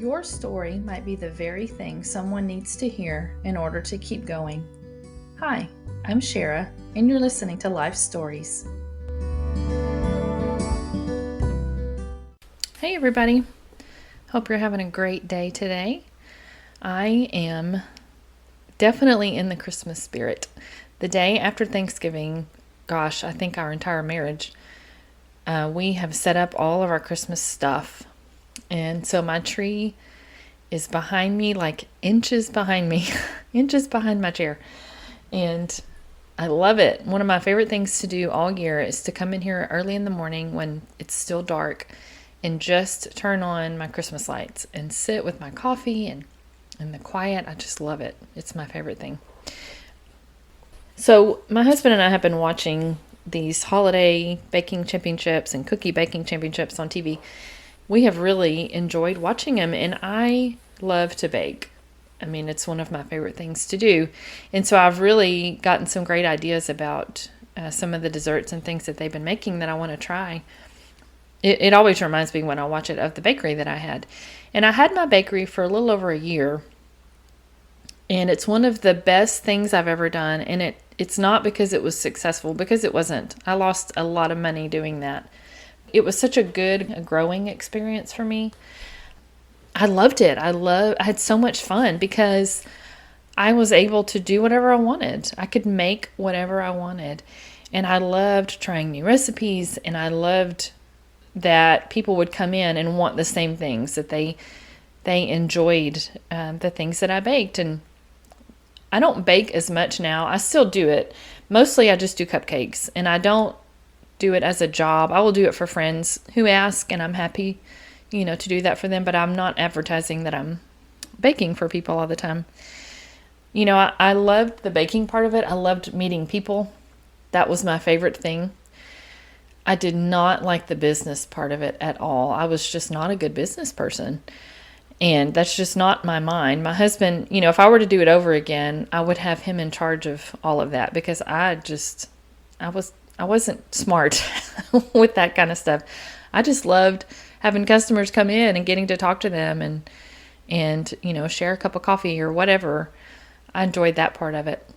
Your story might be the very thing someone needs to hear in order to keep going. Hi, I'm Shara, and you're listening to Life Stories. Hey everybody, hope you're having a great day today. I am definitely in the Christmas spirit. The day after Thanksgiving, I think our entire marriage, we have set up all of our Christmas stuff. And so my tree is behind me, like inches behind me, inches behind my chair. And I love it. One of my favorite things to do all year is to come in here early in the morning when it's still dark and just turn on my Christmas lights and sit with my coffee and the quiet. I just love it. It's my favorite thing. So my husband and I have been watching these holiday baking championships and cookie baking championships on TV. We have really enjoyed watching them, and I love to bake. I mean, it's one of my favorite things to do. And so I've really gotten some great ideas about some of the desserts and things that they've been making that I want to try. It always reminds me when I watch it of the bakery that I had. And I had my bakery for a little over a year. And it's one of the best things I've ever done. And it's not because it was successful, because it wasn't. I lost a lot of money doing that. It was such a good growing experience for me. I loved it. I had so much fun because I was able to do whatever I wanted. I could make whatever I wanted. And I loved trying new recipes, and I loved that people would come in and want the same things, that they enjoyed the things that I baked. And I don't bake as much now. I still do it. Mostly I just do cupcakes, and I don't do it as a job. I will do it for friends who ask, and I'm happy, to do that for them, but I'm not advertising that I'm baking for people all the time. I loved the baking part of it. I loved meeting people. That was my favorite thing. I did not like the business part of it at all. I was just not a good business person. And that's just not my mind. My husband, if I were to do it over again, I would have him in charge of all of that, because I wasn't smart with that kind of stuff. I just loved having customers come in and getting to talk to them and share a cup of coffee or whatever. I enjoyed that part of it.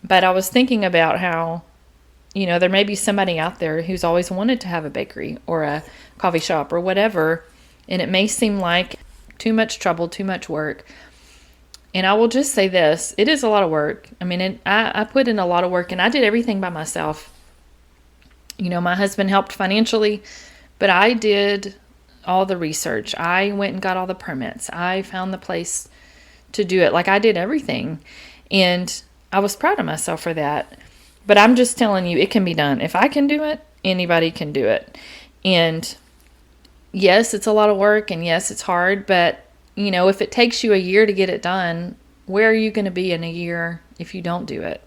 But I was thinking about how, there may be somebody out there who's always wanted to have a bakery or a coffee shop or whatever, and it may seem like too much trouble, too much work. And I will just say this, it is a lot of work. I mean, I put in a lot of work, and I did everything by myself. My husband helped financially, but I did all the research. I went and got all the permits. I found the place to do it. Like, I did everything. And I was proud of myself for that. But I'm just telling you, it can be done. If I can do it, anybody can do it. And yes, it's a lot of work, and yes, it's hard. But, if it takes you a year to get it done, where are you going to be in a year if you don't do it?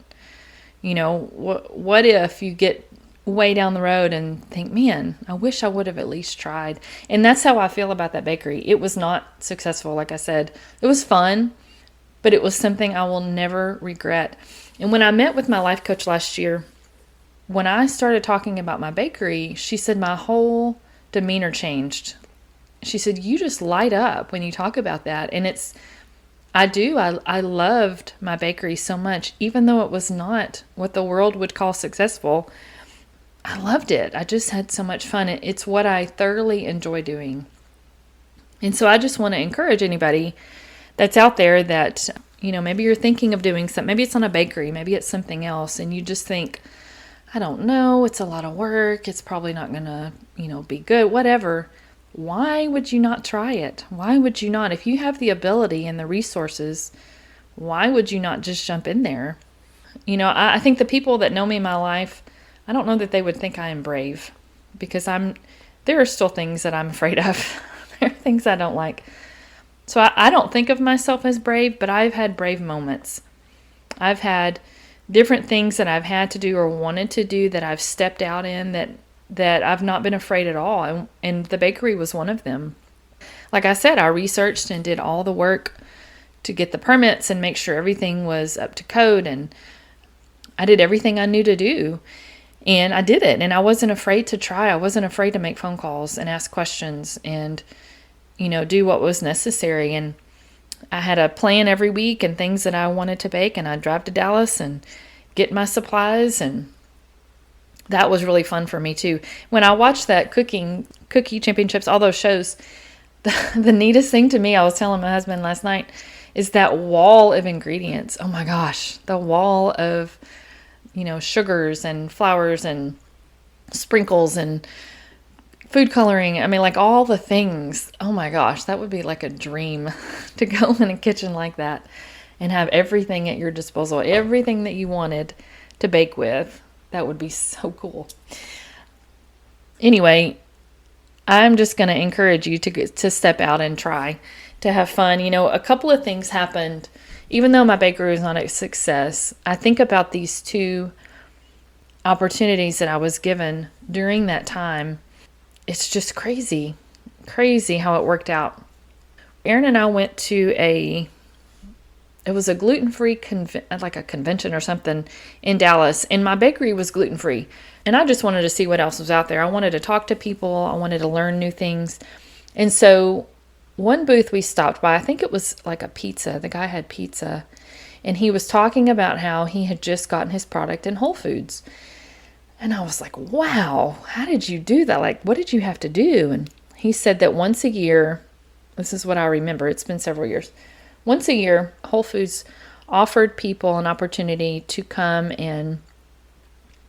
What if you get way down the road and think, man, I wish I would have at least tried. And that's how I feel about that bakery. It was not successful. Like I said, it was fun, but it was something I will never regret. And when I met with my life coach last year, when I started talking about my bakery, she said my whole demeanor changed. She said, you just light up when you talk about that. And I loved my bakery so much, even though it was not what the world would call successful. I loved it. I just had so much fun. It's what I thoroughly enjoy doing. And so I just want to encourage anybody that's out there that, maybe you're thinking of doing something. Maybe it's on a bakery. Maybe it's something else. And you just think, I don't know. It's a lot of work. It's probably not going to, be good, whatever. Why would you not try it? Why would you not? If you have the ability and the resources, why would you not just jump in there? I think the people that know me in my life, I don't know that they would think I am brave, because there are still things that I'm afraid of. There are things I don't like. So I don't think of myself as brave, but I've had brave moments. I've had different things that I've had to do or wanted to do that I've stepped out in that I've not been afraid at all. And the bakery was one of them. Like I said, I researched and did all the work to get the permits and make sure everything was up to code. And I did everything I knew to do. And I did it. And I wasn't afraid to try. I wasn't afraid to make phone calls and ask questions. And do what was necessary. And I had a plan every week and things that I wanted to bake, and I'd drive to Dallas and get my supplies, and that was really fun for me too. When I watched that cookie championships, all those shows, the neatest thing to me, I was telling my husband last night, is that wall of ingredients. Oh my gosh, the wall of, sugars and flours and sprinkles and food coloring. I mean, like all the things. Oh my gosh, that would be like a dream to go in a kitchen like that and have everything at your disposal, everything that you wanted to bake with. That would be so cool. Anyway, I'm just going to encourage you to step out and try to have fun. A couple of things happened. Even though my bakery was not a success, I think about these two opportunities that I was given during that time. It's just crazy how it worked out. Aaron and I went to it was a gluten-free like a convention or something in Dallas, and my bakery was gluten-free. And I just wanted to see what else was out there. I wanted to talk to people. I wanted to learn new things. And so one booth we stopped by, I think it was like a pizza. The guy had pizza, and he was talking about how he had just gotten his product in Whole Foods. And I was like, wow, how did you do that? Like, what did you have to do? And he said that once a year, this is what I remember, it's been several years. Once a year, Whole Foods offered people an opportunity to come and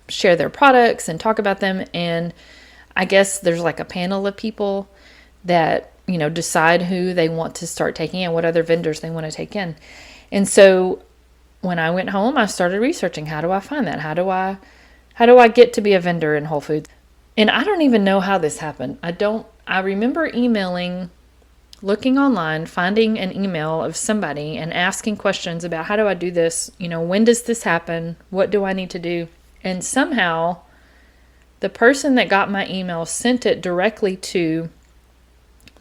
share their products and talk about them. And I guess there's like a panel of people that, decide who they want to start taking in, what other vendors they want to take in. And so when I went home, I started researching, how do I find that? How do I get to be a vendor in Whole Foods? And I don't even know how this happened. I remember looking online, finding an email of somebody and asking questions about, how do I do this? When does this happen? What do I need to do? And somehow the person that got my email sent it directly to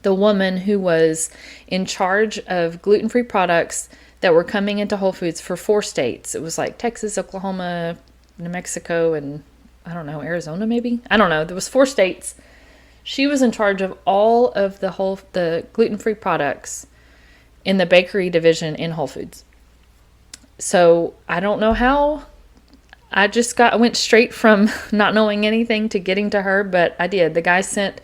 the woman who was in charge of gluten-free products that were coming into Whole Foods for 4 states. It was like Texas, Oklahoma, New Mexico, and I don't know, Arizona maybe? I don't know. There was 4 states. She was in charge of all of the gluten-free products in the bakery division in Whole Foods. So I don't know how I went straight from not knowing anything to getting to her, but I did. The guy sent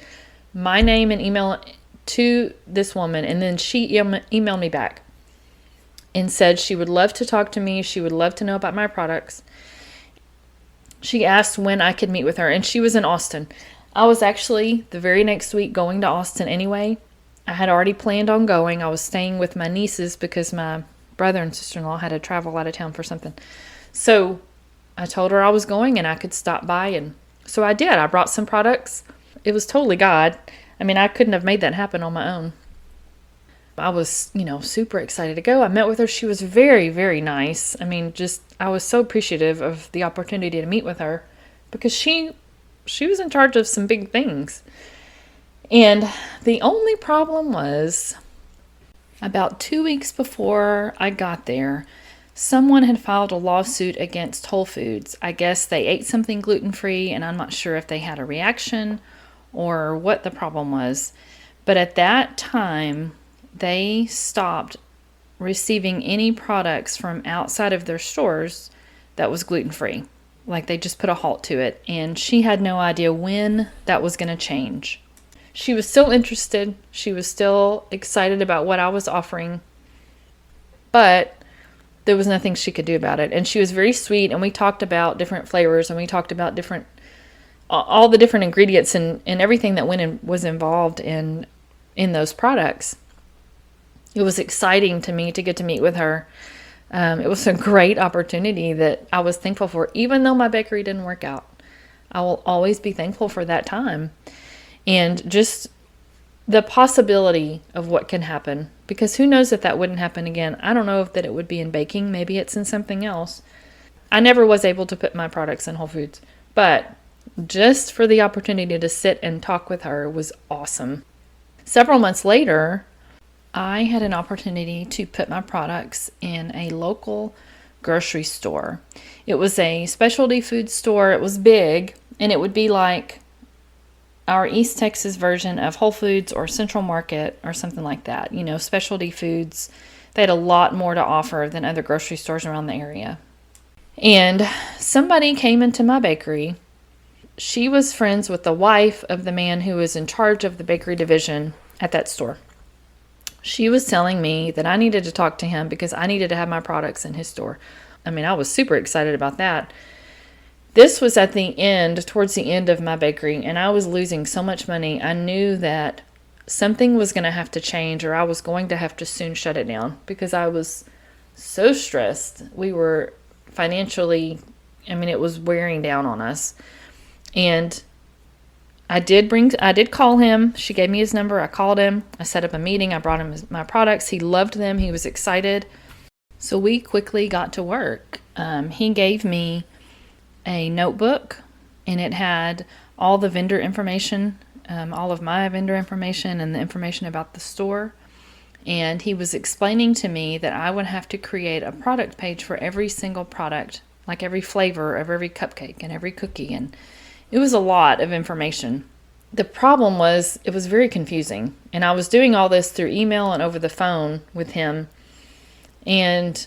my name and email to this woman, and then she emailed me back and said she would love to talk to me. She would love to know about my products. She asked when I could meet with her, and she was in Austin. I was actually the very next week going to Austin anyway. I had already planned on going. I was staying with my nieces because my brother and sister-in-law had to travel out of town for something. So I told her I was going and I could stop by, and so I did. I brought some products. It was totally God. I mean, I couldn't have made that happen on my own. I was, super excited to go. I met with her. She was very, very nice. I mean, I was so appreciative of the opportunity to meet with her because she was in charge of some big things. And the only problem was about 2 weeks before I got there, someone had filed a lawsuit against Whole Foods. I guess they ate something gluten-free, and I'm not sure if they had a reaction or what the problem was. But at that time, they stopped receiving any products from outside of their stores that was gluten-free. Like, they just put a halt to it. And she had no idea when that was going to change. She was still interested. She was still excited about what I was offering. But there was nothing she could do about it. And she was very sweet, and we talked about different flavors, and we talked about all the different ingredients and everything that was involved in those products. It was exciting to me to get to meet with her. It was a great opportunity that I was thankful for. Even though my bakery didn't work out, I will always be thankful for that time. And just the possibility of what can happen. Because who knows if that wouldn't happen again. I don't know if that it would be in baking. Maybe it's in something else. I never was able to put my products in Whole Foods. But just for the opportunity to sit and talk with her was awesome. Several months later, I had an opportunity to put my products in a local grocery store. It was a specialty food store. It was big, and it would be like our East Texas version of Whole Foods or Central Market or something like that, specialty foods. They had a lot more to offer than other grocery stores around the area. And somebody came into my bakery. She was friends with the wife of the man who was in charge of the bakery division at that store. She was telling me that I needed to talk to him because I needed to have my products in his store. I mean, I was super excited about that. This was at the end, towards the end of my bakery, and I was losing so much money. I knew that something was going to have to change, or I was going to have to soon shut it down because I was so stressed. We were financially, it was wearing down on us. And I did call him. She gave me his number. I called him. I set up a meeting. I brought him my products. He loved them. He was excited. So we quickly got to work. He gave me a notebook, and it had all the vendor information, all of my vendor information and the information about the store. And he was explaining to me that I would have to create a product page for every single product, like every flavor of every cupcake and every cookie. And it was a lot of information. The problem was it was very confusing. And I was doing all this through email and over the phone with him. And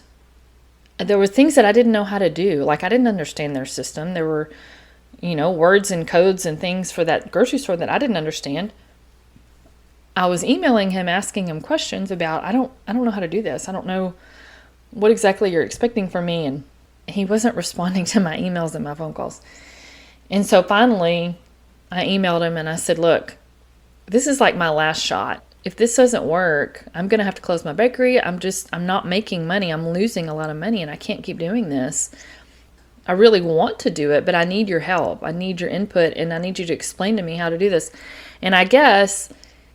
there were things that I didn't know how to do. Like, I didn't understand their system. There were, words and codes and things for that grocery store that I didn't understand. I was emailing him, asking him questions about, I don't know how to do this. I don't know what exactly you're expecting from me. And he wasn't responding to my emails and my phone calls. And so finally, I emailed him and I said, look, this is like my last shot. If this doesn't work, I'm going to have to close my bakery. I'm not making money. I'm losing a lot of money and I can't keep doing this. I really want to do it, but I need your help. I need your input and I need you to explain to me how to do this. And I guess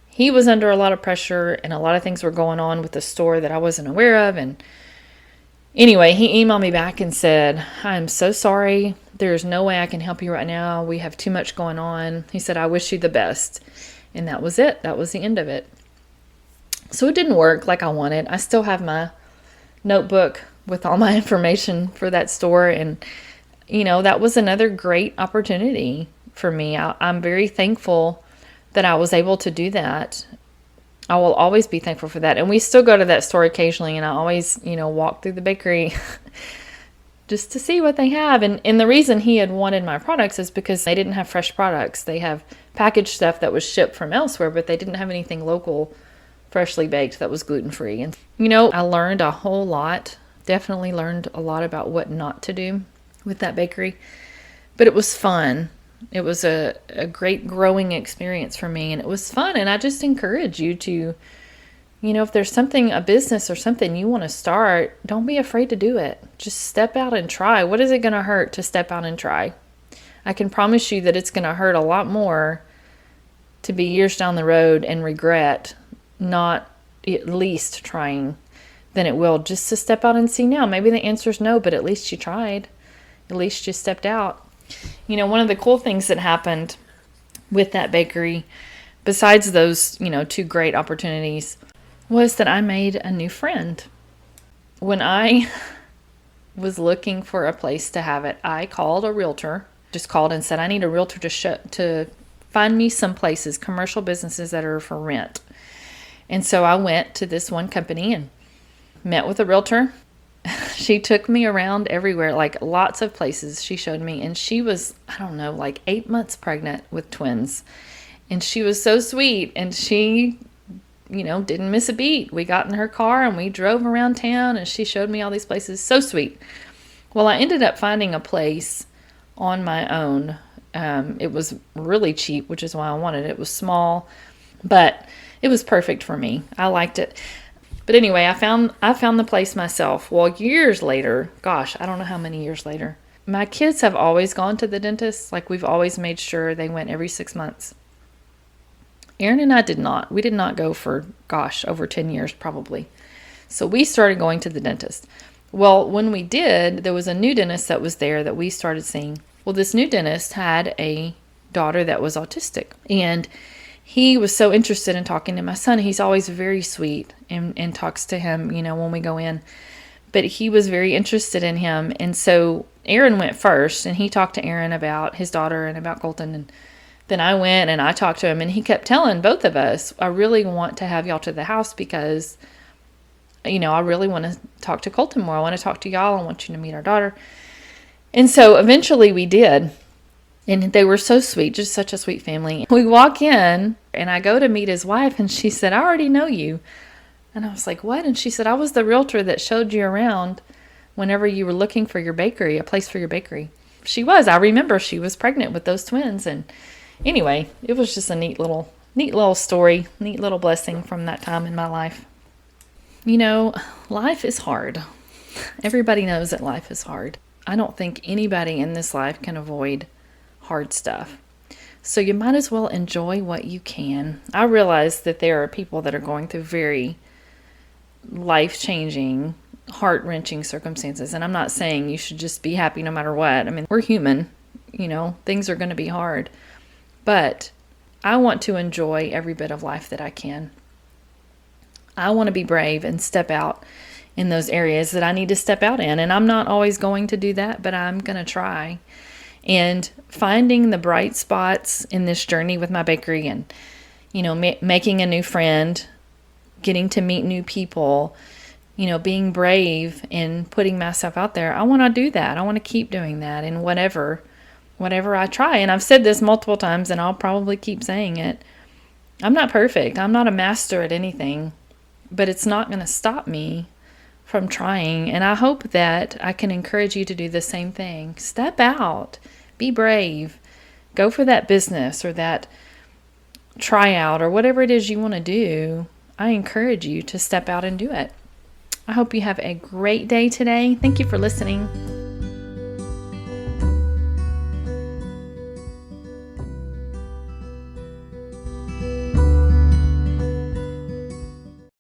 he was under a lot of pressure and a lot of things were going on with the store that I wasn't aware of. And anyway, he emailed me back and said, I'm so sorry. There's no way I can help you right now. We have too much going on. He said, I wish you the best. And that was it. That was the end of it. So it didn't work like I wanted. I still have my notebook with all my information for that store. And, that was another great opportunity for me. I'm very thankful that I was able to do that. I will always be thankful for that. And we still go to that store occasionally. And I always, walk through the bakery just to see what they have. And the reason he had wanted my products is because they didn't have fresh products. They have packaged stuff that was shipped from elsewhere, but they didn't have anything local, freshly baked that was gluten-free. And, I learned a whole lot. Definitely learned a lot about what not to do with that bakery. But it was fun. It was a great growing experience for me, and it was fun. And I just encourage you to, if there's something, a business or something you want to start, don't be afraid to do it. Just step out and try. What is it going to hurt to step out and try? I can promise you that it's going to hurt a lot more to be years down the road and regret not at least trying than it will just to step out and see now. Maybe the answer is no, but at least you tried. At least you stepped out. One of the cool things that happened with that bakery, besides those, two great opportunities, was that I made a new friend. When I was looking for a place to have it, I called a realtor, just called and said, I need a realtor to find me some places, commercial businesses that are for rent. And so I went to this one company and met with a realtor. She took me around everywhere, like lots of places she showed me. And she was, like 8 months pregnant with twins. And she was so sweet. And she, didn't miss a beat. We got in her car and we drove around town and she showed me all these places. So sweet. Well, I ended up finding a place on my own. It was really cheap, which is why I wanted it. It was small, but it was perfect for me. I liked it. But anyway, I found the place myself. Well, years later, gosh, I don't know how many years later, my kids have always gone to the dentist. Like, we've always made sure they went every 6 months. Aaron and I did not. We did not go for, over 10 years probably. So we started going to the dentist. Well, when we did, there was a new dentist that was there that we started seeing. Well, this new dentist had a daughter that was autistic. And he was so interested in talking to my son. He's always very sweet and talks to him, when we go in. But he was very interested in him. And so Aaron went first, and he talked to Aaron about his daughter and about Colton. And then I went and I talked to him, and he kept telling both of us, I really want to have y'all to the house because, I really want to talk to Colton more. I want to talk to y'all. I want you to meet our daughter. And so eventually we did. And they were so sweet, just such a sweet family. We walk in and I go to meet his wife, and she said, I already know you. And I was like, what? And she said, I was the realtor that showed you around whenever you were looking for your bakery, a place for your bakery. She was. I remember she was pregnant with those twins. And anyway, it was just a neat little story, neat little blessing from that time in my life. Life is hard. Everybody knows that life is hard. I don't think anybody in this life can avoid hard stuff. So you might as well enjoy what you can. I realize that there are people that are going through very life-changing, heart-wrenching circumstances. And I'm not saying you should just be happy no matter what. I mean, we're human. Things are going to be hard. But I want to enjoy every bit of life that I can. I want to be brave and step out in those areas that I need to step out in. And I'm not always going to do that, but I'm going to try. And finding the bright spots in this journey with my bakery and, making a new friend, getting to meet new people, being brave and putting myself out there. I want to do that. I want to keep doing that in whatever I try. And I've said this multiple times, and I'll probably keep saying it. I'm not perfect. I'm not a master at anything, but it's not going to stop me from trying. And I hope that I can encourage you to do the same thing. Step out, be brave, go for that business or that tryout or whatever it is you want to do. I encourage you to step out and do it. I hope you have a great day today. Thank you for listening.